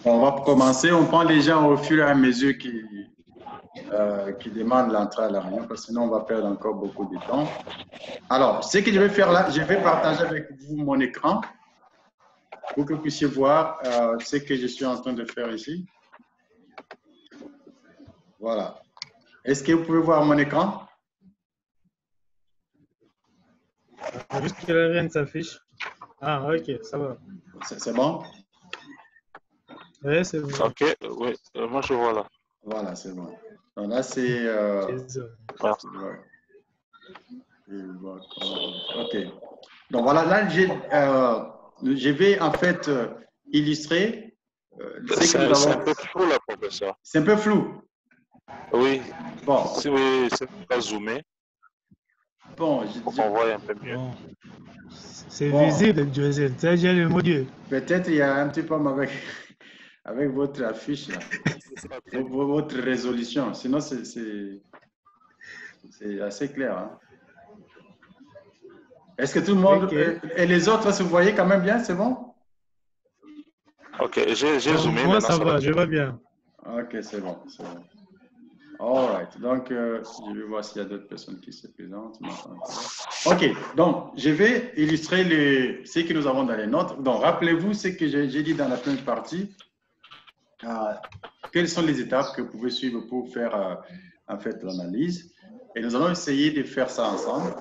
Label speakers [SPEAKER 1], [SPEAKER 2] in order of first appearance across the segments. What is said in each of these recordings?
[SPEAKER 1] On va commencer. On prend les gens au fur et à mesure qui demandent l'entrée à la réunion, parce que sinon on va perdre encore beaucoup de temps. Alors, ce que je vais faire là, je vais partager avec vous mon écran pour que vous puissiez voir ce que je suis en train de faire ici. Voilà. Est-ce que vous pouvez voir mon écran?
[SPEAKER 2] Juste que la reine s'affiche. Ah, ok, ça va.
[SPEAKER 1] C'est bon?
[SPEAKER 2] Oui, c'est bon.
[SPEAKER 3] Ok, oui, moi je vois là.
[SPEAKER 1] Voilà, c'est bon. Donc là, c'est...
[SPEAKER 3] Merci.
[SPEAKER 1] OK. Donc voilà, là, je vais en fait illustrer ce que nous
[SPEAKER 3] C'est un
[SPEAKER 1] avons.
[SPEAKER 3] peu flou là, professeur.
[SPEAKER 1] C'est un peu flou.
[SPEAKER 3] Oui.
[SPEAKER 1] Bon.
[SPEAKER 3] Si c'est pas zoomé,
[SPEAKER 1] Bon,
[SPEAKER 3] pour qu'on voit un peu mieux.
[SPEAKER 2] Bon. C'est visible, Joseph. C'est déjà le mot Dieu.
[SPEAKER 1] Peut-être il y a un petit problème avec votre affiche, là. Votre résolution. Sinon, c'est assez clair. Hein? Est-ce que tout le monde et les autres se voyaient quand même bien? C'est bon?
[SPEAKER 3] Ok, j'ai zoomé.
[SPEAKER 2] Moi, ça va, je vois bien.
[SPEAKER 1] Ok, c'est bon. All right. Donc, je vais voir s'il y a d'autres personnes qui se présentent. Ok, donc, je vais illustrer ce que nous avons dans les notes. Donc, rappelez-vous ce que j'ai dit dans la première partie. Quelles sont les étapes que vous pouvez suivre pour faire en fait l'analyse? Et nous allons essayer de faire ça ensemble.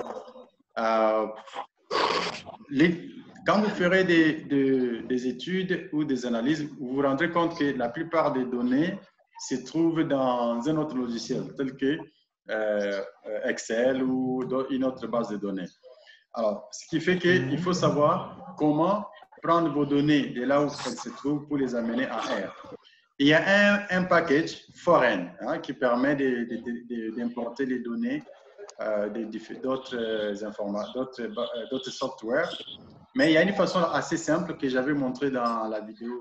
[SPEAKER 1] Quand vous ferez des études ou des analyses, vous vous rendrez compte que la plupart des données se trouvent dans un autre logiciel, tel que Excel ou une autre base de données. Alors, ce qui fait qu'il faut savoir comment prendre vos données de là où elles se trouvent pour les amener en R. Il y a un package foreign qui permet d'importer les données d'autres softwares. Mais il y a une façon assez simple que j'avais montré dans la vidéo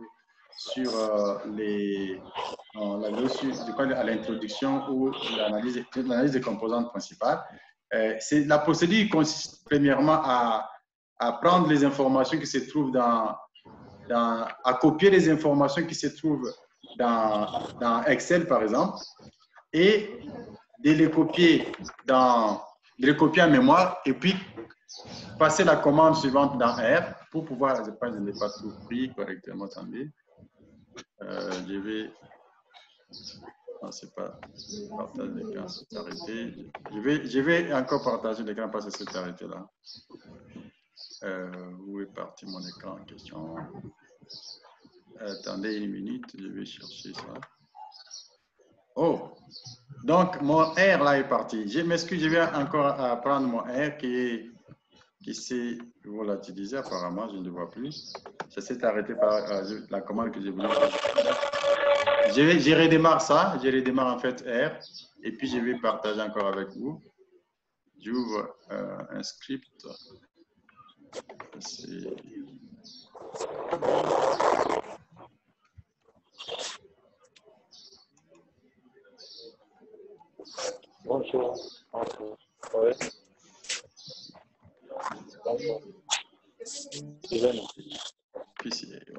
[SPEAKER 1] sur à l'introduction ou l'analyse des composantes principales. La procédure consiste premièrement à prendre les informations qui se trouvent à copier les informations qui se trouvent dans Excel, par exemple, et de les copier en mémoire et puis passer la commande suivante dans R pour pouvoir, je n'ai pas tout pris correctement, attendez. Je vais, non, c'est pas partage d'écran, c'est arrêté. Je vais encore partager l'écran parce que c'est arrêté là. Où est parti mon écran en question? Attendez une minute, je vais chercher ça. Oh, donc mon R là est parti. Je m'excuse, je vais encore prendre mon R qui s'est volatilisé apparemment, je ne le vois plus. Ça s'est arrêté par la commande que j'ai voulu faire. Je redémarre ça, je redémarre en fait R et puis je vais partager encore avec vous. J'ouvre un script.
[SPEAKER 3] Bonjour. Oui. Bonjour.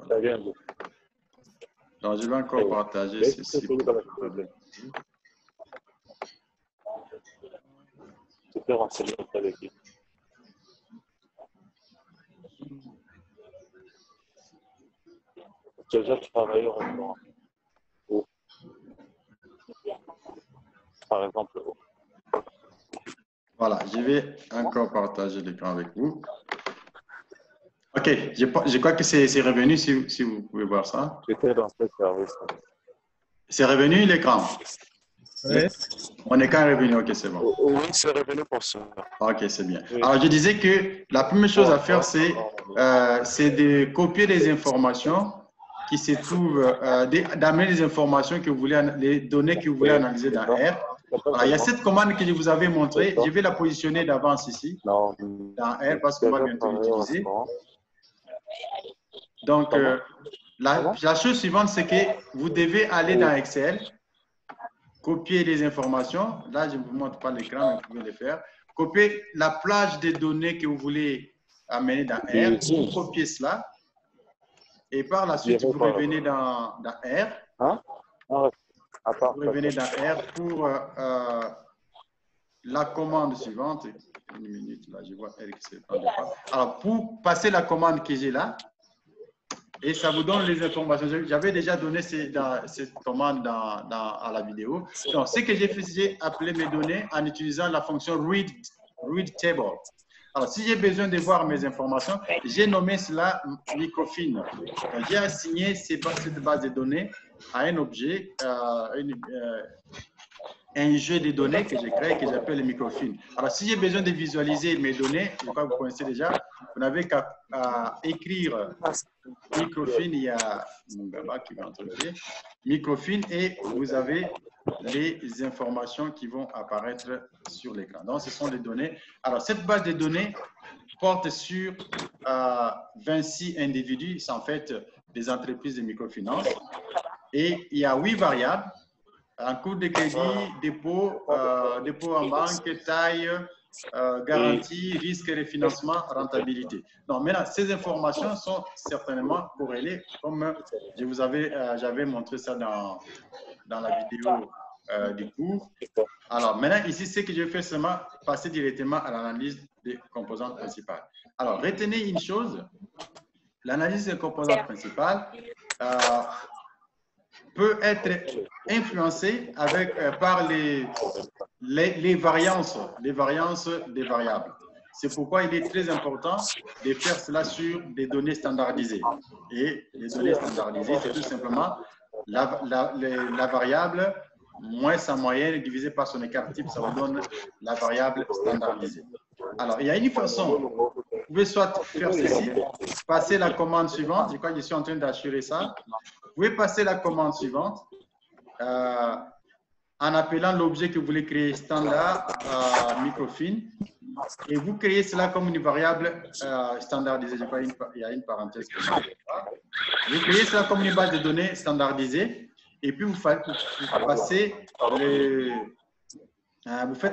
[SPEAKER 1] Voilà. Donc, je vais encore partager ceci.
[SPEAKER 3] Tu peux renseigner avec lui. Tu as déjà travaillé au restaurant? Par exemple.
[SPEAKER 1] Voilà, je vais encore partager l'écran avec vous. Ok, je crois que c'est revenu si vous pouvez voir ça.
[SPEAKER 3] J'étais dans ce service.
[SPEAKER 1] C'est revenu l'écran?
[SPEAKER 2] Oui.
[SPEAKER 1] Mon écran est revenu, ok, c'est bon.
[SPEAKER 3] Oui, c'est revenu pour ça.
[SPEAKER 1] Ok, c'est bien.
[SPEAKER 3] Oui.
[SPEAKER 1] Alors, je disais que la première chose à faire, c'est de copier les informations qui se trouvent, d'amener les informations que vous voulez, les données que vous voulez analyser dans R. Voilà, il y a cette commande que je vous avais montrée. Je vais la positionner d'avance ici, dans R, parce qu'on va bientôt l'utiliser. Donc, la chose suivante, c'est que vous devez aller dans Excel, copier les informations. Là, je ne vous montre pas l'écran, mais vous pouvez le faire. Copier la plage des données que vous voulez amener dans R. Vous copiez cela. Et par la suite, vous revenez dans R.
[SPEAKER 3] Hein? Ah, à part,
[SPEAKER 1] Vous revenez dans R pour la commande suivante. Une minute, là, je vois R qui se prend pas. Alors, pour passer la commande que j'ai là, et ça vous donne les informations. J'avais déjà donné cette commande à la vidéo. Donc, ce que j'ai fait, j'ai appelé mes données en utilisant la fonction read table. Alors, si j'ai besoin de voir mes informations, j'ai nommé cela microfine. J'ai assigné cette base de données à un objet, un jeu de données que j'ai créé que j'appelle microfine. Alors, si j'ai besoin de visualiser mes données, je crois que vous connaissez déjà, vous n'avez qu'à écrire microfine, il y a mon gaba qui va entrer, microfine, et vous avez les informations qui vont apparaître sur l'écran. Donc, ce sont les données. Alors, cette base de données porte sur 26 individus, c'est en fait des entreprises de microfinance, et il y a 8 variables. En cours de crédit, dépôt en banque, taille, garantie, risque, refinancement, rentabilité. Donc maintenant, ces informations sont certainement corrélées, comme j'avais montré ça dans la vidéo du cours. Alors maintenant, ici, ce que je fais, c'est seulement passer directement à l'analyse des composantes principales. Alors, retenez une chose, l'analyse des composantes principales peut être influencé par les variances des variables. C'est pourquoi il est très important de faire cela sur des données standardisées. Et les données standardisées, c'est tout simplement la variable moins sa moyenne divisée par son écart type, ça vous donne la variable standardisée. Alors, il y a une façon, vous pouvez soit faire ceci, passer la commande suivante, je crois que je suis en train d'assurer ça. Vous pouvez passer la commande suivante en appelant l'objet que vous voulez créer standard microfine, et vous créez cela comme une variable standardisée. Je crois qu'il y a une parenthèse. Vous créez cela comme une base de données standardisée, et puis vous faites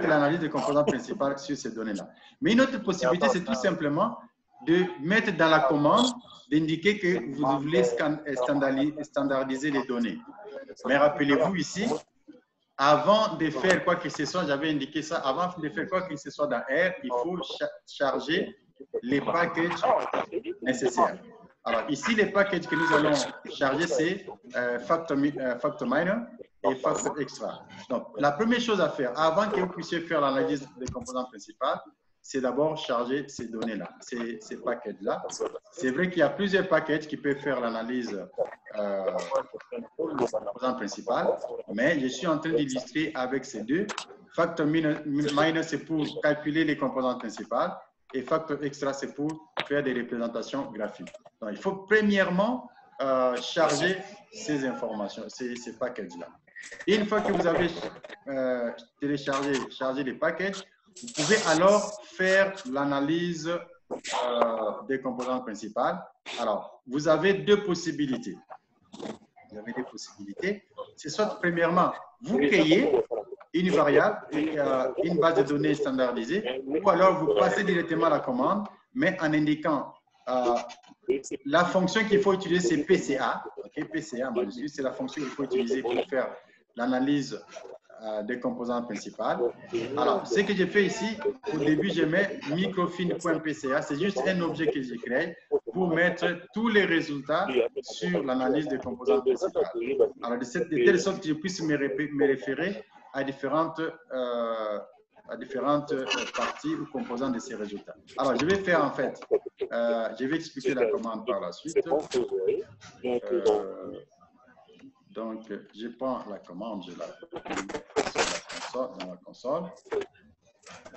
[SPEAKER 1] l'analyse des composantes principales sur ces données-là. Mais une autre possibilité, c'est tout simplement de mettre dans la commande, d'indiquer que vous voulez standardiser les données. Mais rappelez-vous ici, avant de faire quoi que ce soit, j'avais indiqué ça, avant de faire quoi que ce soit dans R, il faut charger les packages nécessaires. Alors ici, les packages que nous allons charger, c'est FactorMiner et FactorExtra. Donc, la première chose à faire, avant que vous puissiez faire l'analyse des composantes principales, c'est d'abord charger ces données-là, ces packages-là. C'est vrai qu'il y a plusieurs packages qui peuvent faire l'analyse des composantes principales, mais je suis en train d'illustrer avec ces deux. FactorMiner, c'est pour calculer les composantes principales, et FactorExtra, c'est pour faire des représentations graphiques. Donc, il faut premièrement charger ces informations, ces packages-là. Et une fois que vous avez chargé les packages, vous pouvez alors faire l'analyse des composantes principales. Alors, vous avez deux possibilités. Vous avez des possibilités. C'est soit, premièrement, vous créez une variable, une base de données standardisée, ou alors vous passez directement la commande, mais en indiquant la fonction qu'il faut utiliser, c'est PCA. Okay, PCA, c'est la fonction qu'il faut utiliser pour faire l'analyse des composantes principales. Alors, ce que j'ai fait ici, au début, je mets microfine.pca. C'est juste un objet que j'ai créé pour mettre tous les résultats sur l'analyse des composantes principales. Alors, de telle sorte que je puisse me référer à différentes parties ou composantes de ces résultats. Alors, je vais faire en fait, je vais expliquer la commande par la suite. Donc, je prends la commande, je la mets dans la console.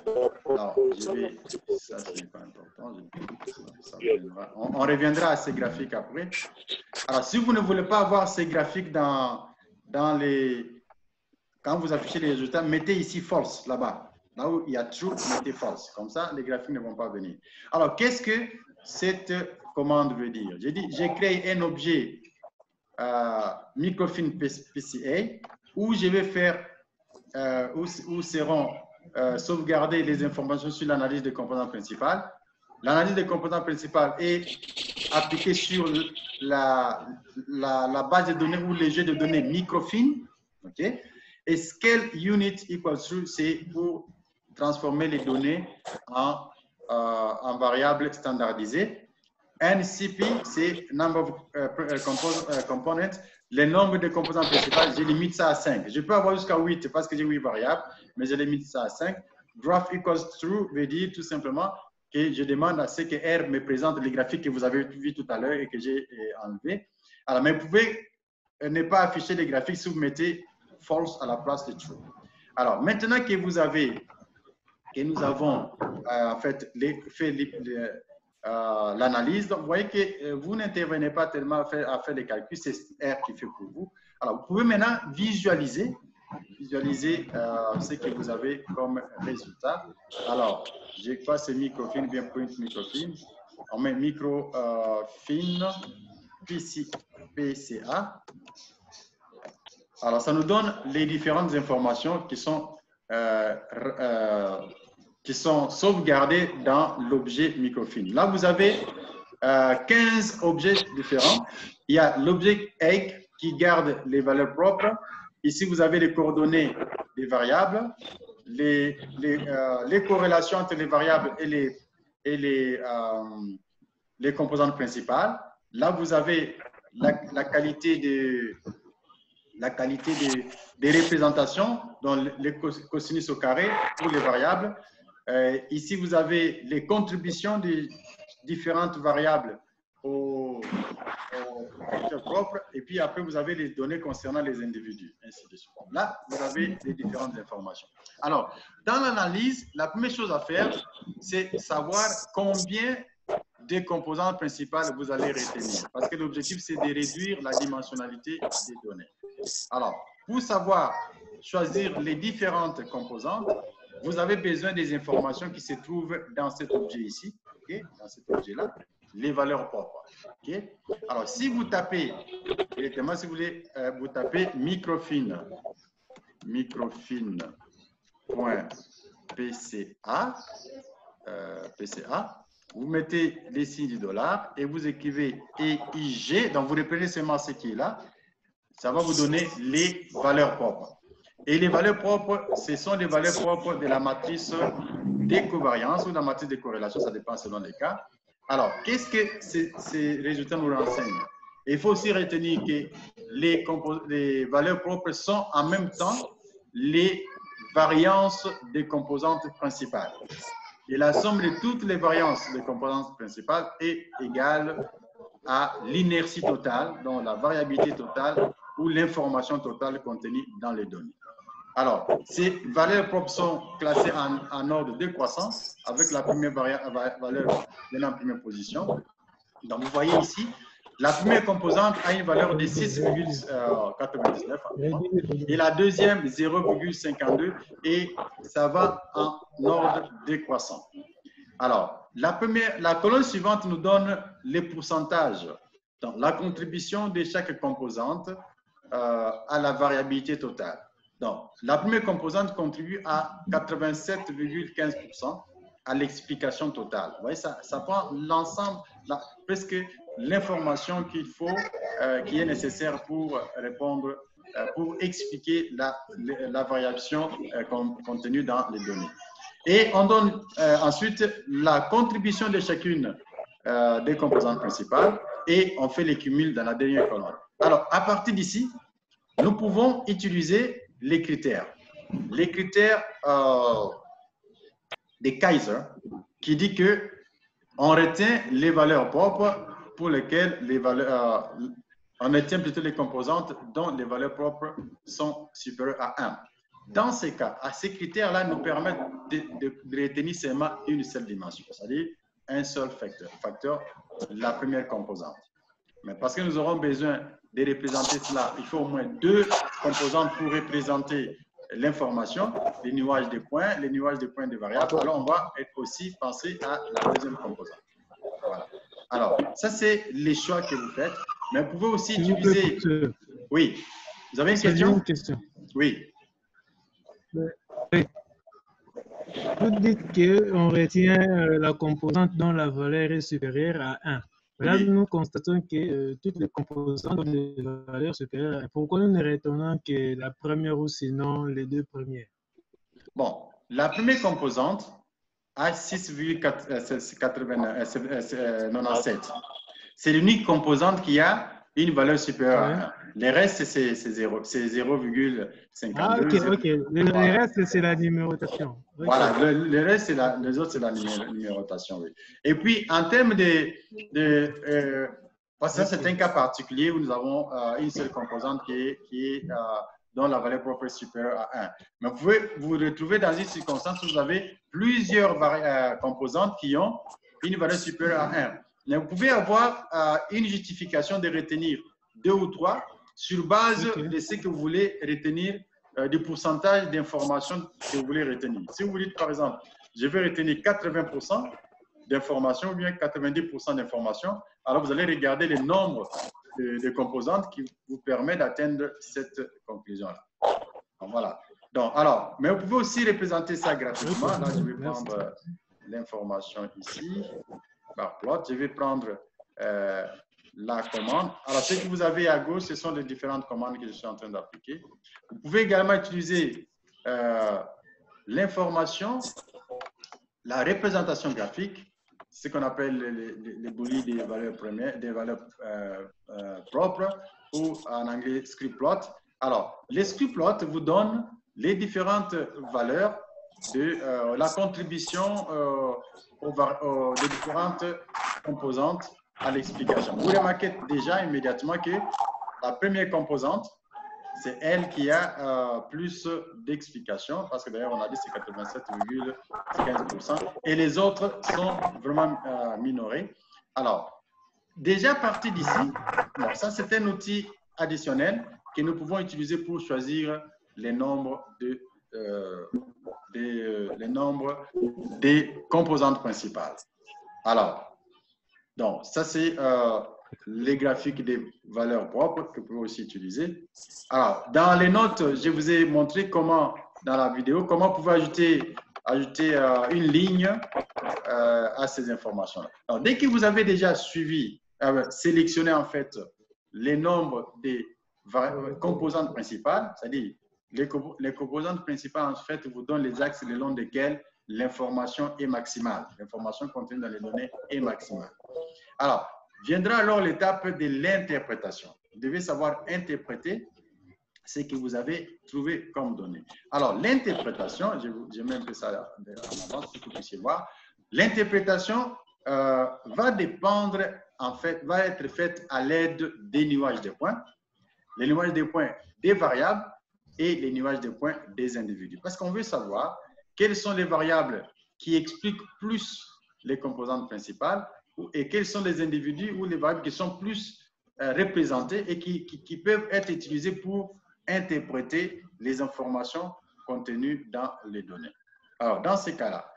[SPEAKER 1] Alors, ça c'est pas important, on reviendra à ces graphiques après. Alors, si vous ne voulez pas avoir ces graphiques quand vous affichez les résultats, mettez ici false là-bas. Là où il y a true, mettez false. Comme ça, les graphiques ne vont pas venir. Alors, qu'est-ce que cette commande veut dire? J'ai dit, j'ai créé un objet microfine PCA où je vais faire, où seront sauvegardées les informations sur l'analyse des composantes principales. l'analyse des composants principaux est appliquée sur la base de données ou les jeux de données microfines. OK? Et scale unit equals true, c'est pour transformer les données en variables standardisées. NCP, c'est number of components. Le nombre de composants principaux, je limite ça à 5. Je peux avoir jusqu'à 8 parce que j'ai 8 variables, mais je limite ça à 5. Graph equals true veut dire tout simplement que je demande à ce que R me présente les graphiques que vous avez vu tout à l'heure et que j'ai enlevé. Alors, mais vous pouvez ne pas afficher les graphiques si vous mettez false à la place de true. Alors, maintenant que nous avons en fait fait l'analyse, donc vous voyez que vous n'intervenez pas tellement à faire les calculs, c'est R qui fait pour vous. Alors, vous pouvez maintenant visualiser ce que vous avez comme résultat. Alors, j'ai quoi, c'est microfine, bien print microfine. On met microfine PCA. Alors, ça nous donne les différentes informations qui sont sauvegardées dans l'objet microfine. Là, vous avez 15 objets différents. Il y a l'objet egg qui garde les valeurs propres. Ici, vous avez les coordonnées des variables, les corrélations entre les variables et les composantes principales. Là, vous avez la qualité des représentations, dans les cosinus au carré pour les variables. Ici, vous avez les contributions des différentes variables au facteur propre, et puis après, vous avez les données concernant les individus, ainsi de suite. Là, vous avez les différentes informations. Alors, dans l'analyse, la première chose à faire, c'est savoir combien des composantes principales vous allez retenir, parce que l'objectif, c'est de réduire la dimensionnalité des données. Alors, pour savoir choisir les différentes composantes, vous avez besoin des informations qui se trouvent dans cet objet ici, okay? Dans cet objet-là, les valeurs propres. Okay? Alors, si vous tapez, directement, si vous voulez, vous tapez microfine.pca, PCA, vous mettez les signes du dollar et vous écrivez EIG, donc vous reprenez seulement ce qui est là, ça va vous donner les valeurs propres. Et les valeurs propres, ce sont les valeurs propres de la matrice d'écovariance ou de la matrice de corrélation, ça dépend selon les cas. Alors, qu'est-ce que ces résultats nous renseignent? Il faut aussi retenir que les valeurs propres sont en même temps les variances des composantes principales. Et la somme de toutes les variances des composantes principales est égale à l'inertie totale, donc la variabilité totale ou l'information totale contenue dans les données. Alors, ces valeurs propres sont classées en ordre décroissant avec la première valeur venant en première position. Donc, vous voyez ici, la première composante a une valeur de 6,99 et la deuxième 0,52 et ça va en ordre décroissant. Alors, la colonne suivante nous donne les pourcentages, donc la contribution de chaque composante à la variabilité totale. Donc, la première composante contribue à 87,15% à l'explication totale. Vous voyez, ça prend l'ensemble, presque l'information qu'il faut, qui est nécessaire pour répondre, pour expliquer la variation contenue dans les données. Et on donne ensuite la contribution de chacune des composantes principales et on fait les cumuls dans la dernière colonne. Alors, à partir d'ici, nous pouvons utiliser les critères. Les critères des Kaiser, qui dit que on retient les valeurs propres pour lesquelles on retient plutôt les composantes dont les valeurs propres sont supérieures à 1. Dans ces cas, ces critères-là nous permettent de retenir seulement une seule dimension, c'est-à-dire un seul facteur, la première composante. Mais parce que nous aurons besoin de représenter cela, il faut au moins 2 composantes pour représenter l'information, les nuages de points de variables. Alors, on va aussi penser à la deuxième composante. Voilà. Alors, ça, c'est les choix que vous faites. Mais vous pouvez aussi utiliser... Oui. Vous avez une question?
[SPEAKER 2] Une question.
[SPEAKER 1] Oui.
[SPEAKER 2] Oui. Vous dites qu'on retient la composante dont la valeur est supérieure à 1. Là,
[SPEAKER 1] Oui.
[SPEAKER 2] nous constatons que toutes les composantes ont des valeurs supérieures à 1. Pourquoi nous ne retenons que la première ou sinon les deux premières?
[SPEAKER 1] Bon, la première composante a 6,97. C'est l'unique composante qui a une valeur supérieure
[SPEAKER 2] Ouais.
[SPEAKER 1] à 1. Les restes, c'est 0, c'est 0,52.
[SPEAKER 2] Ah, ok. Le
[SPEAKER 1] Voilà.
[SPEAKER 2] reste, c'est la numérotation. Okay.
[SPEAKER 1] Voilà, le reste, les autres, c'est la numérotation. Oui. Et puis, en termes parce que ça, c'est un cas particulier où nous avons une seule composante dont la valeur propre est supérieure à 1. Mais vous pouvez vous retrouver dans une circonstance où vous avez plusieurs composantes qui ont une valeur supérieure à 1. Mais vous pouvez avoir une justification de retenir 2 ou 3 sur base de ce que vous voulez retenir, du pourcentage d'informations que vous voulez retenir. Si vous dites, par exemple, je vais retenir 80% d'informations ou bien 90% d'informations, alors vous allez regarder le nombre de composantes qui vous permet d'atteindre cette conclusion-là. Voilà. Donc, alors, mais vous pouvez aussi représenter ça graphiquement. Là, je vais prendre l'information ici par plot. Je vais prendre la commande. Alors, ce que vous avez à gauche, ce sont les différentes commandes que je suis en train d'appliquer. Vous pouvez également utiliser l'information, la représentation graphique, ce qu'on appelle les boulies des valeurs premières, des valeurs propres, ou en anglais script plot. Alors, les script plot vous donnent les différentes valeurs de la contribution des différentes composantes à l'explication. Vous remarquez déjà immédiatement que la première composante, c'est elle qui a plus d'explications, parce que d'ailleurs, on a dit c'est 87,15%, et les autres sont vraiment minorés. Alors, déjà parti d'ici, bon, ça c'est un outil additionnel que nous pouvons utiliser pour choisir les nombres des composantes principales. Alors, donc, ça c'est les graphiques des valeurs propres que vous pouvez aussi utiliser. Alors, dans les notes, je vous ai montré comment, dans la vidéo, comment vous pouvez ajouter une ligne à ces informations-là. Alors, dès que vous avez déjà suivi, sélectionné en fait les nombres des composantes principales, c'est-à-dire les composantes principales en fait vous donnent les axes le long desquels l'information est maximale. L'information contenue dans les données est maximale. Alors, viendra alors l'étape de l'interprétation. Vous devez savoir interpréter ce que vous avez trouvé comme données. Alors, l'interprétation, je mets un peu ça en avant pour que vous puissiez voir. L'interprétation va dépendre, en fait, va être faite à l'aide des nuages de points, les nuages de points des variables et les nuages de points des individus. Parce qu'on veut savoir quelles sont les variables qui expliquent plus les composantes principales et quels sont les individus ou les variables qui sont plus représentés et qui peuvent être utilisés pour interpréter les informations contenues dans les données. Alors, dans ces cas-là,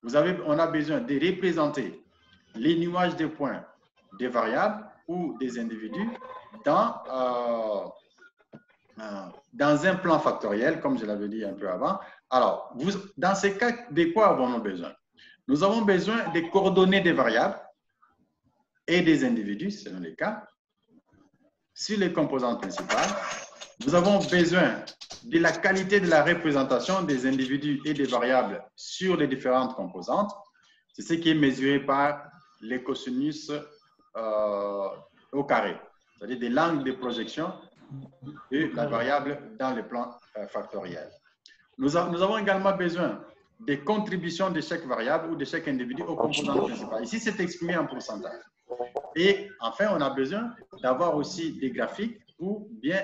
[SPEAKER 1] on a besoin de représenter les nuages de points des variables ou des individus dans un plan factoriel, comme je l'avais dit un peu avant. Alors, dans ces cas, de quoi avons-nous besoin? Nous avons besoin des coordonnées des variables et des individus, selon les cas, sur les composantes principales. Nous avons besoin de la qualité de la représentation des individus et des variables sur les différentes composantes. C'est ce qui est mesuré par les cosinus au carré, c'est-à-dire des angles de projection de la variable dans le plan factoriel. Nous avons également besoin des contributions de chaque variable ou de chaque individu aux composantes principales. Ici, c'est exprimé en pourcentage. Et enfin, on a besoin d'avoir aussi des graphiques pour bien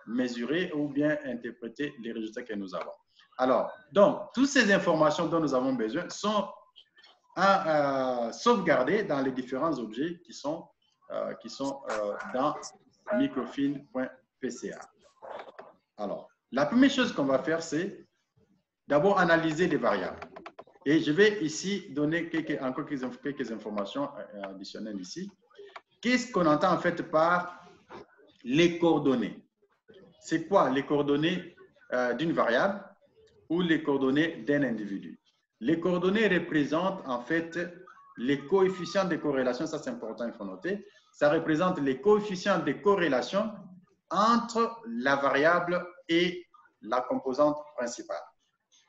[SPEAKER 1] mesurer ou bien interpréter les résultats que nous avons. Alors, donc, toutes ces informations dont nous avons besoin sont sauvegardées dans les différents objets qui sont dans microfilm.pca. Alors, la première chose qu'on va faire, c'est d'abord analyser les variables. Et je vais ici donner encore quelques informations additionnelles ici. Qu'est-ce qu'on entend en fait par les coordonnées? C'est quoi les coordonnées d'une variable ou les coordonnées d'un individu. Les coordonnées représentent en fait les coefficients de corrélation, ça c'est important, il faut noter. Ça représente les coefficients de corrélation entre la variable et la composante principale.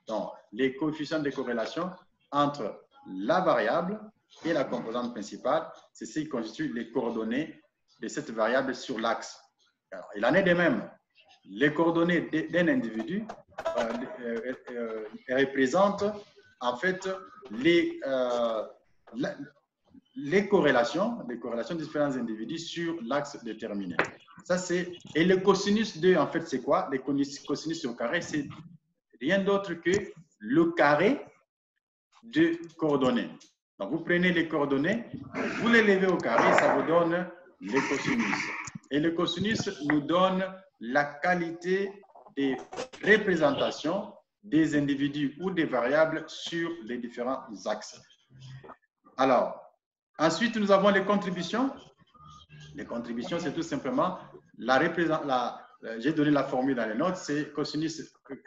[SPEAKER 1] Donc, les coefficients de corrélation entre la variable et la composante principale, c'est ce qui constitue les coordonnées de cette variable sur l'axe. Il en est de même. Les coordonnées d'un individu représentent en fait les corrélations de différents individus sur l'axe déterminé. Ça, c'est, et le cosinus de, en fait, c'est quoi? Le cosinus au carré, c'est rien d'autre que le carré de coordonnées. Donc, vous prenez les coordonnées, vous les levez au carré, ça vous donne les cosinus. Et le cosinus nous donne la qualité des représentations des individus ou des variables sur les différents axes. Alors, ensuite, nous avons les contributions. Les contributions, c'est tout simplement j'ai donné la formule dans les notes, c'est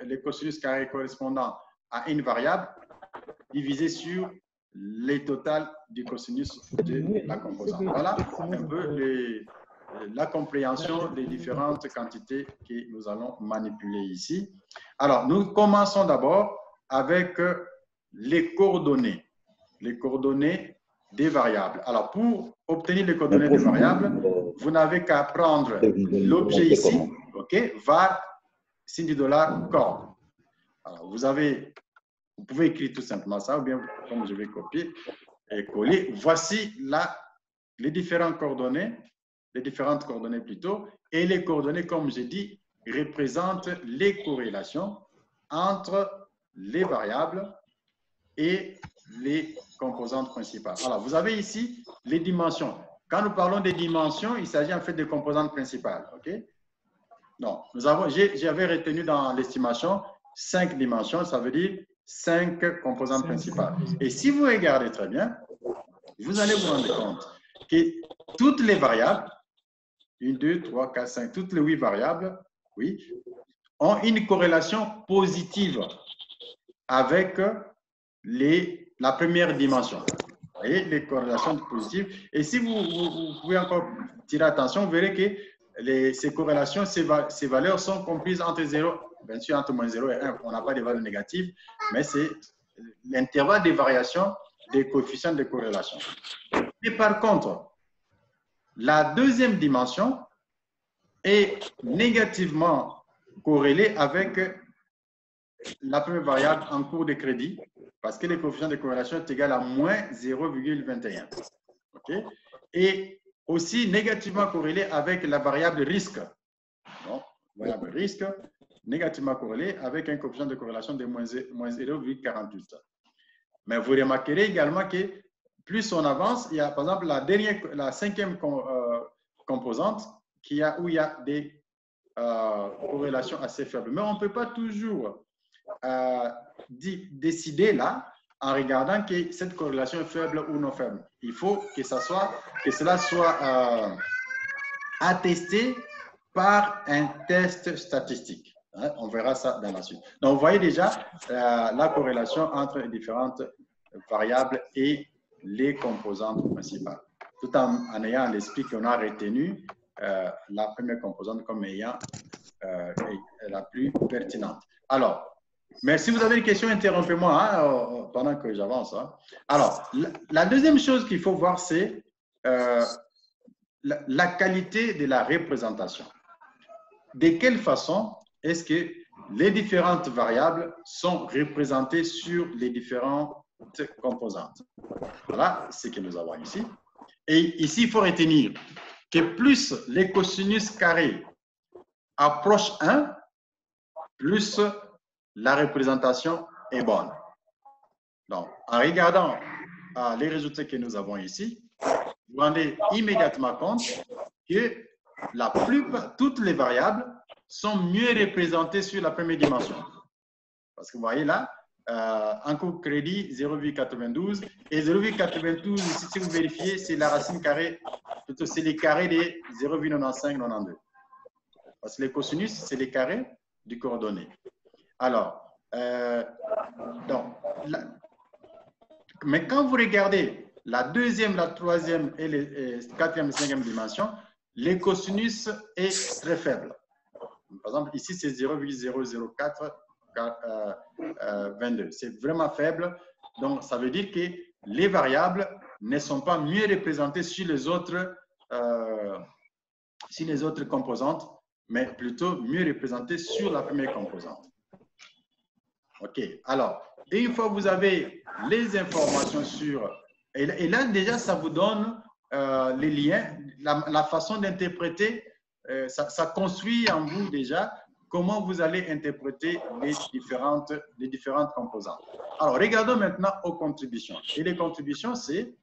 [SPEAKER 1] les cosinus carrés correspondant à une variable divisé sur les totales du cosinus de la composante. Voilà un peu la compréhension des différentes quantités que nous allons manipuler ici. Alors, nous commençons d'abord avec les coordonnées des variables. Alors, pour obtenir les coordonnées des variables, vous n'avez qu'à prendre l'objet ici, ok, var, signe du dollar, cord. Alors, vous pouvez écrire tout simplement ça, ou bien comme je vais copier et coller. Voici là les différentes coordonnées plutôt, et les coordonnées, comme j'ai dit, représentent les corrélations entre les variables et les composantes principales. Alors, vous avez ici les dimensions. Quand nous parlons des dimensions, il s'agit en fait de composantes principales. OK? Donc, j'avais retenu dans l'estimation 5 dimensions, ça veut dire 5 composantes principales. Et si vous regardez très bien, vous allez vous rendre compte que toutes les variables, 1, 2, 3, 4, 5, toutes les 8 variables, oui, ont une corrélation positive avec la première dimension. Vous voyez, les corrélations positives. Et si vous pouvez encore tirer attention, vous verrez que ces corrélations, ces valeurs sont comprises entre 0, bien sûr entre moins 0 et 1. On n'a pas de valeurs négatives, mais c'est l'intervalle des variations des coefficients de corrélation. Et par contre, la deuxième dimension est négativement corrélée avec la première variable en cours de crédit, parce que les coefficients de corrélation est égal à moins 0,21. Okay? Et aussi négativement corrélé avec la variable risque. Donc, variable risque, négativement corrélée avec un coefficient de corrélation de moins 0,48. Mais vous remarquerez également que plus on avance, il y a par exemple la cinquième composante où il y a des corrélations assez faibles. Mais on ne peut pas toujours décider là en regardant que cette corrélation est faible ou non faible. Il faut que cela soit attesté par un test statistique. Hein, on verra ça dans la suite. Donc, vous voyez déjà la corrélation entre les différentes variables et les composantes principales, tout en ayant à l'esprit qu'on a retenu la première composante comme ayant la plus pertinente. Alors, mais si vous avez une question, interrompez-moi hein, pendant que j'avance. Hein. Alors, la deuxième chose qu'il faut voir, c'est la qualité de la représentation. De quelle façon est-ce que les différentes variables sont représentées sur les différentes composantes? Voilà ce que nous avons ici. Et ici, il faut retenir que plus les cosinus carrés approchent 1, plus la représentation est bonne. Donc, en regardant les résultats que nous avons ici, vous vous rendez immédiatement compte que toutes les variables sont mieux représentées sur la première dimension. Parce que vous voyez là, en cours crédit 0,92 et 0,92, si vous vérifiez, c'est la racine carrée, plutôt c'est les carrés des 0,9592. Parce que les cosinus, c'est les carrés du coordonné. Alors, Mais quand vous regardez la deuxième, la troisième et les quatrième et cinquième dimension, les cosinus est très faible. Par exemple, ici, c'est 0,00422. C'est vraiment faible. Donc, ça veut dire que les variables ne sont pas mieux représentées sur les autres composantes, mais plutôt mieux représentées sur la première composante. OK. Alors, et une fois que vous avez les informations sur... Et là, déjà, ça vous donne les liens, la façon d'interpréter, ça construit en vous déjà comment vous allez interpréter les différentes composantes. Alors, regardons maintenant aux contributions. Et les contributions, c'est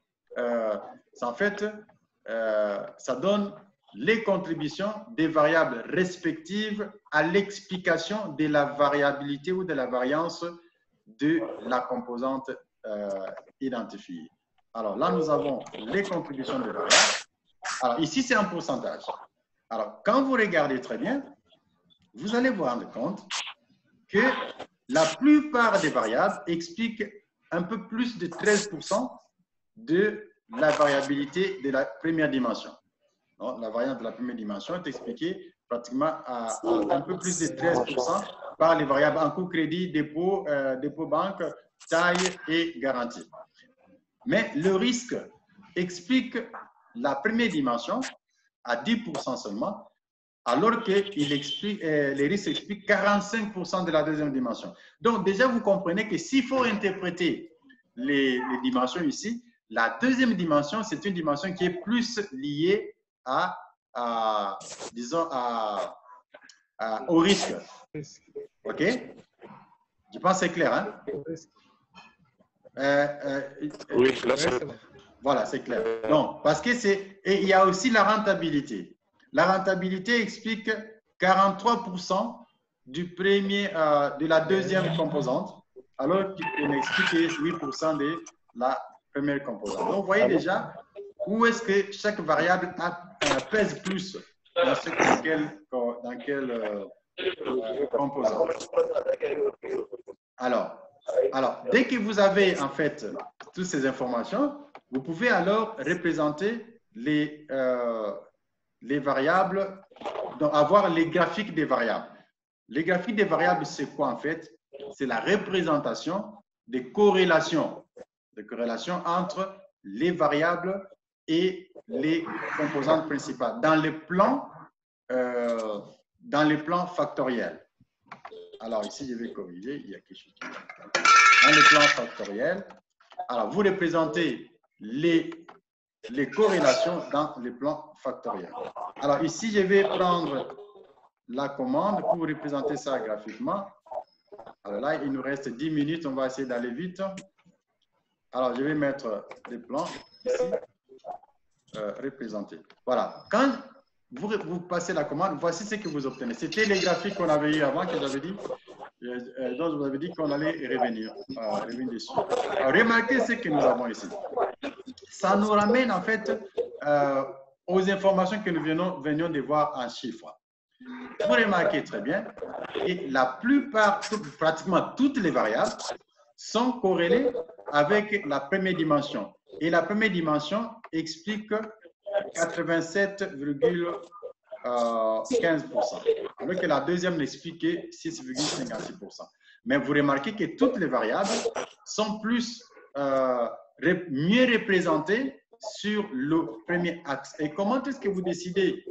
[SPEAKER 1] en fait, ça donne les contributions des variables respectives à l'explication de la variabilité ou de la variance de la composante identifiée. Alors là, nous avons les contributions des variables. Alors ici, c'est un pourcentage. Alors, quand vous regardez très bien, vous allez vous rendre compte que la plupart des variables expliquent un peu plus de 13% de la variabilité de la première dimension. Donc, la variance de la première dimension est expliquée pratiquement à un peu plus de 13% par les variables en coût crédit, dépôt, dépôt banque, taille et garantie. Mais le risque explique la première dimension à 10% seulement, alors que les risques expliquent 45% de la deuxième dimension. Donc, déjà, vous comprenez que s'il faut interpréter les dimensions ici, la deuxième dimension, c'est une dimension qui est plus liée disons, au risque. OK? Je pense que c'est clair, hein?
[SPEAKER 3] Oui, là, c'est...
[SPEAKER 1] Voilà, c'est clair. Donc, parce que c'est... Et il y a aussi la rentabilité. La rentabilité explique 43% de la deuxième composante, alors qu'il explique 8% de la première composante. Donc, vous voyez déjà où est-ce que chaque variable pèse plus dans quelle composante. Alors, dès que vous avez en fait toutes ces informations, vous pouvez alors représenter les variables, donc avoir les graphiques des variables. Les graphiques des variables, c'est quoi en fait? C'est la représentation des corrélations entre les variables et les composantes principales dans les plans factoriels. Alors ici, je vais corriger, il y a quelque chose qui... Dans les plans factoriels, alors vous représentez les corrélations dans les plans factoriels. Alors ici, je vais prendre la commande pour vous représenter ça graphiquement. Alors là, il nous reste 10 minutes, on va essayer d'aller vite. Alors, je vais mettre les plans ici, représentés. Voilà. Quand vous passez la commande, voici ce que vous obtenez. C'était les graphiques qu'on avait eu avant, que j'avais dit, dont je vous avais dit qu'on allait revenir dessus. Alors, remarquez ce que nous avons ici. Ça nous ramène en fait aux informations que nous venions de voir en chiffres. Vous remarquez très bien que la plupart, pratiquement toutes les variables sont corrélées avec la première dimension. Et la première dimension explique 87,15%, alors que la deuxième n'explique que 6,56%. Mais vous remarquez que toutes les variables sont mieux représentées sur le premier axe. Et comment est-ce que vous décidez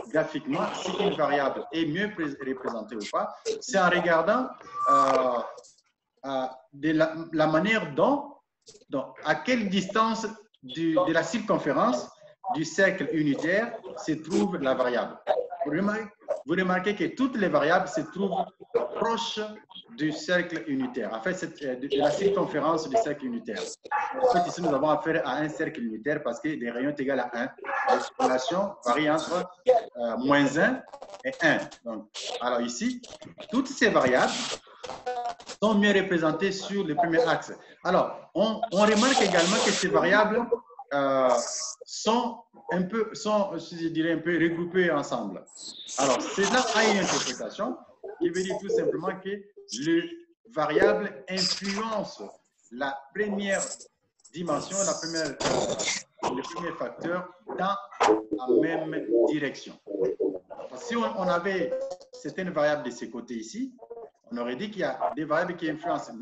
[SPEAKER 1] graphiquement si une variable est mieux représentée ou pas? C'est en regardant de la manière dont à quelle distance de la circonférence du cercle unitaire se trouve la variable. Vous remarquez que toutes les variables se trouvent proches du cercle unitaire, en fait, de la circonférence du cercle unitaire. En fait, ici, nous avons affaire à un cercle unitaire parce que les rayons sont égaux à 1. La relation varie entre moins 1 et 1. Donc, alors ici, toutes ces variables sont mieux représentées sur le premier axe. Alors, on remarque également que ces variables sont, je dirais, un peu regroupées ensemble. Alors, cela a une interprétation qui veut dire tout simplement que le variable influence la première dimension, le premier facteur dans la même direction. Si on avait certaines variables de ces côtés ici, on aurait dit qu'il y a des variables qui influencent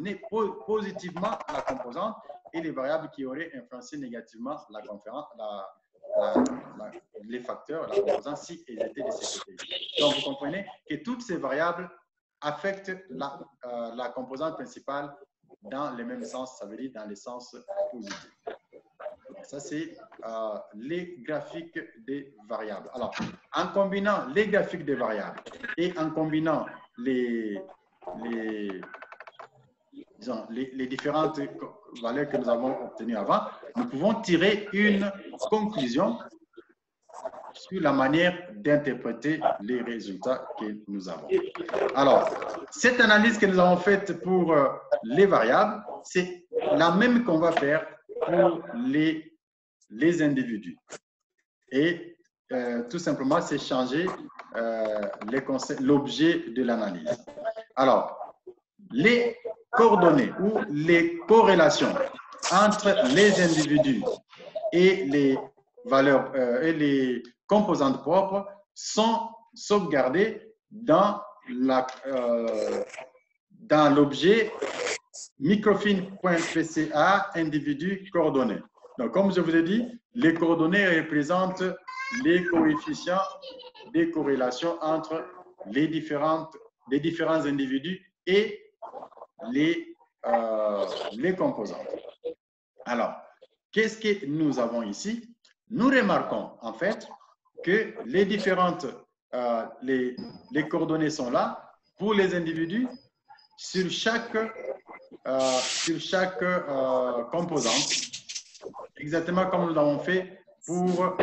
[SPEAKER 1] positivement la composante et les variables qui auraient influencé négativement les facteurs, la composante, si elles étaient de ces côtés. Donc, vous comprenez que toutes ces variables affectent la composante principale dans le même sens, ça veut dire dans le sens positif. Ça, c'est les graphiques des variables. Alors, en combinant les graphiques des variables et en combinant les différentes valeurs que nous avons obtenues avant, nous pouvons tirer une conclusion sur la manière d'interpréter les résultats que nous avons. Alors, cette analyse que nous avons faite pour les variables, c'est la même qu'on va faire pour les individus. Et tout simplement, c'est changer l'objet de l'analyse. Alors, les coordonnées ou les corrélations entre les individus et les valeurs et les composantes propres sont sauvegardées dans l'objet microfin.pca individu coordonnées. Donc, comme je vous ai dit, les coordonnées représentent les coefficients des corrélations entre les différents individus et les composantes. Alors, qu'est-ce que nous avons ici? Nous remarquons en fait que les différentes les coordonnées sont là pour les individus sur chaque composante, exactement comme nous l'avons fait pour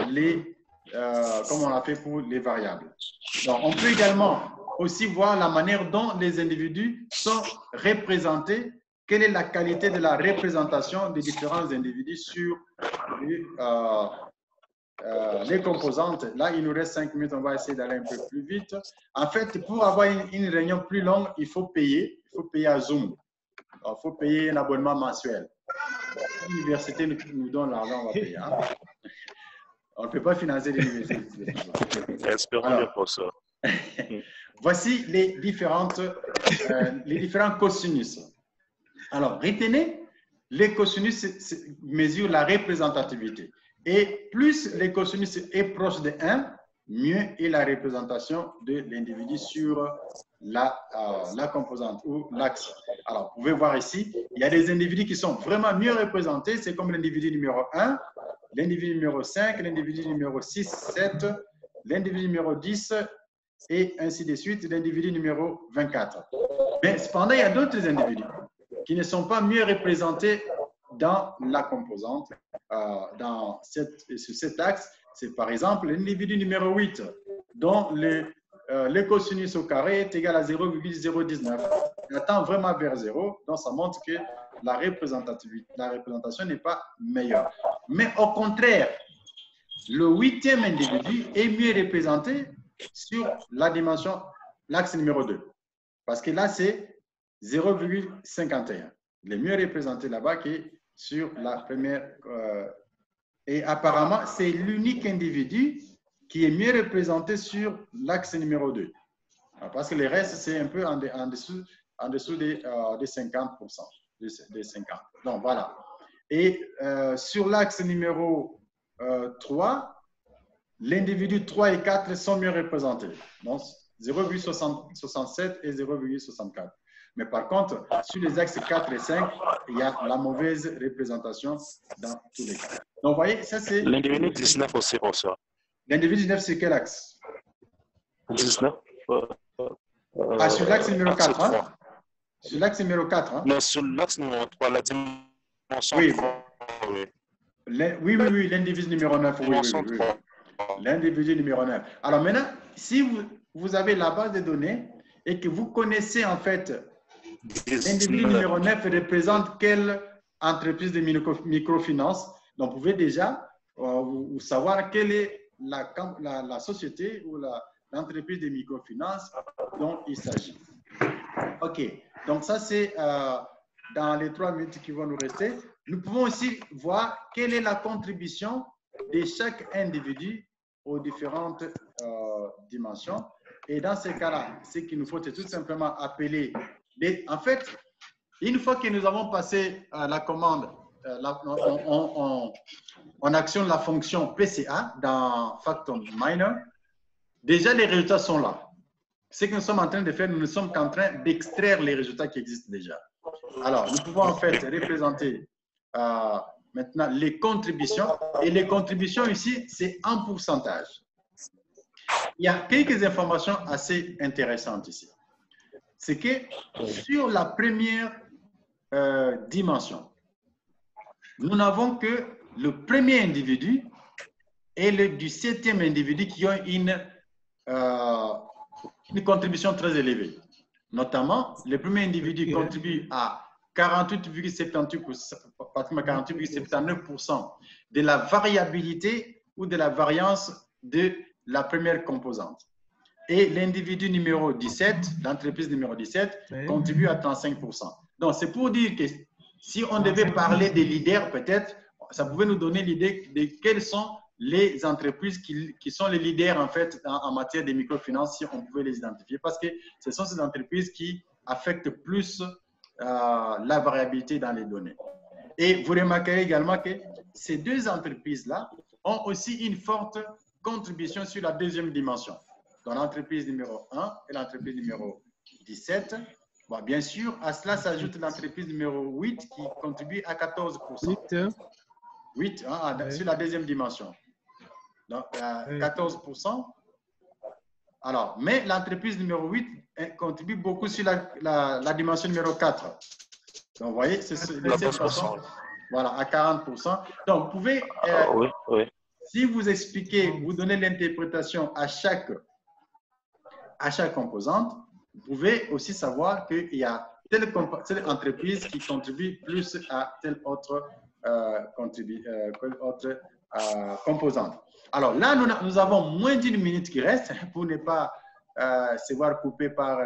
[SPEAKER 1] comme on l'a fait pour les variables. Donc, on peut également aussi voir la manière dont les individus sont représentés, quelle est la qualité de la représentation des différents individus sur les composantes. Là, il nous reste 5 minutes, on va essayer d'aller un peu plus vite. En fait, pour avoir une réunion plus longue, il faut payer à Zoom. Il faut payer un abonnement mensuel. L'université nous donne l'argent, on va payer. Hein? On ne peut pas financer l'université.
[SPEAKER 3] Espérons bien pour ça.
[SPEAKER 1] Voici les différents cosinus. Alors, retenez, les cosinus mesurent la représentativité. Et plus les cosinus est proche de 1, mieux est la représentation de l'individu sur la composante ou l'axe. Alors, vous pouvez voir ici, il y a des individus qui sont vraiment mieux représentés. C'est comme l'individu numéro 1, l'individu numéro 5, l'individu numéro 6, 7, l'individu numéro 10, et ainsi de suite, l'individu numéro 24. Mais cependant, il y a d'autres individus qui ne sont pas mieux représentés dans la composante. Sur cet axe, c'est par exemple l'individu numéro 8, dont le cosinus au carré est égal à 0,019. Il tend vraiment vers 0, donc ça montre que la représentation n'est pas meilleure. Mais au contraire, le 8e individu est mieux représenté sur la dimension, l'axe numéro 2. Parce que là, c'est 0,51. Il est mieux représenté là-bas que sur la première. Et apparemment, c'est l'unique individu qui est mieux représenté sur l'axe numéro 2. Parce que le reste, c'est un peu en dessous des 50%. Des 50. Donc, voilà. Et sur l'axe numéro 3, l'individu 3 et 4 sont mieux représentés. Donc, 0,67 et 0,64. Mais par contre, sur les axes 4 et 5, il y a la mauvaise représentation dans tous les cas. Donc, vous voyez, ça c'est...
[SPEAKER 3] L'individu 19 aussi pour ça.
[SPEAKER 1] L'individu 19, c'est quel axe?
[SPEAKER 3] 19
[SPEAKER 1] sur l'axe numéro 4, hein? Sur l'axe numéro 4, hein?
[SPEAKER 3] Non, sur l'axe numéro 3, la dimension
[SPEAKER 1] oui.
[SPEAKER 3] 3.
[SPEAKER 1] Oui, l'individu numéro 9. Oui. L'individu numéro 9. Alors maintenant, si vous avez la base de données et que vous connaissez en fait l'individu numéro 9 représente quelle entreprise de microfinance, donc vous pouvez déjà savoir quelle est la société ou l'entreprise de microfinance dont il s'agit. OK. Donc ça, c'est dans les 3 minutes qui vont nous rester. Nous pouvons aussi voir quelle est la contribution de chaque individu aux différentes dimensions. Et dans ces cas-là, ce qu'il nous faut, c'est tout simplement appeler. En fait, une fois que nous avons passé la commande, on actionne la fonction PCA dans Factor Miner. Déjà, les résultats sont là. Ce que nous sommes en train de faire, nous ne sommes qu'en train d'extraire les résultats qui existent déjà. Alors, nous pouvons en fait représenter maintenant les contributions. Et les contributions ici, c'est en pourcentage. Il y a quelques informations assez intéressantes ici. C'est que sur la première dimension, nous n'avons que le premier individu et le 17e individu qui ont une contribution très élevée. Notamment, le premier individu contribue à 48,79% de la variabilité ou de la variance de la première composante. Et l'individu numéro 17, l'entreprise numéro 17, contribue à 35%. Donc, c'est pour dire que si on devait parler des leaders, peut-être, ça pouvait nous donner l'idée de quelles sont les entreprises qui sont les leaders en fait en matière de microfinance, si on pouvait les identifier, parce que ce sont ces entreprises qui affectent plus la variabilité dans les données. Et vous remarquerez également que ces deux entreprises-là ont aussi une forte contribution sur la deuxième dimension. Dans l'entreprise numéro 1 et l'entreprise numéro 17. Bon, bien sûr, à cela s'ajoute l'entreprise numéro 8 qui contribue à 14%. 8 sur la deuxième dimension. Donc, 14%. Alors, mais l'entreprise numéro 8 contribue beaucoup sur la dimension numéro 4. Donc, vous voyez, c'est de cette façon, voilà, à 40%. Donc, vous pouvez, si vous expliquez, vous donnez l'interprétation à chaque composante, vous pouvez aussi savoir qu'il y a telle entreprise qui contribue plus à telle autre composante. Alors là, nous avons moins d'1 minute qui reste pour ne pas se voir coupé par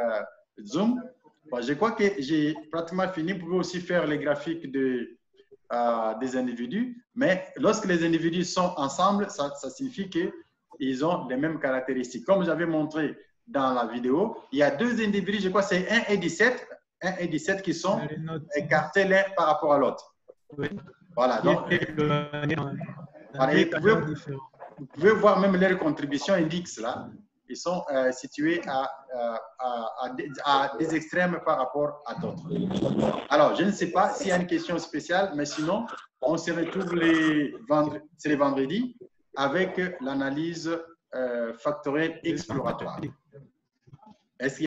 [SPEAKER 1] Zoom. Bon, je crois que j'ai pratiquement fini. Vous pouvez aussi faire les graphiques des individus, mais lorsque les individus sont ensemble, ça signifie qu'ils ont les mêmes caractéristiques. Comme j'avais montré dans la vidéo, il y a deux individus, je crois que c'est 1 et 17, 1 et 17 qui sont écartés l'un par rapport à l'autre.
[SPEAKER 2] Oui.
[SPEAKER 1] Voilà, donc vous pouvez voir même leurs contributions index là. Ils sont situés à des extrêmes par rapport à d'autres. Alors, je ne sais pas s'il y a une question spéciale, mais sinon, on se retrouve les vendredis avec l'analyse factorielle exploratoire. Est-ce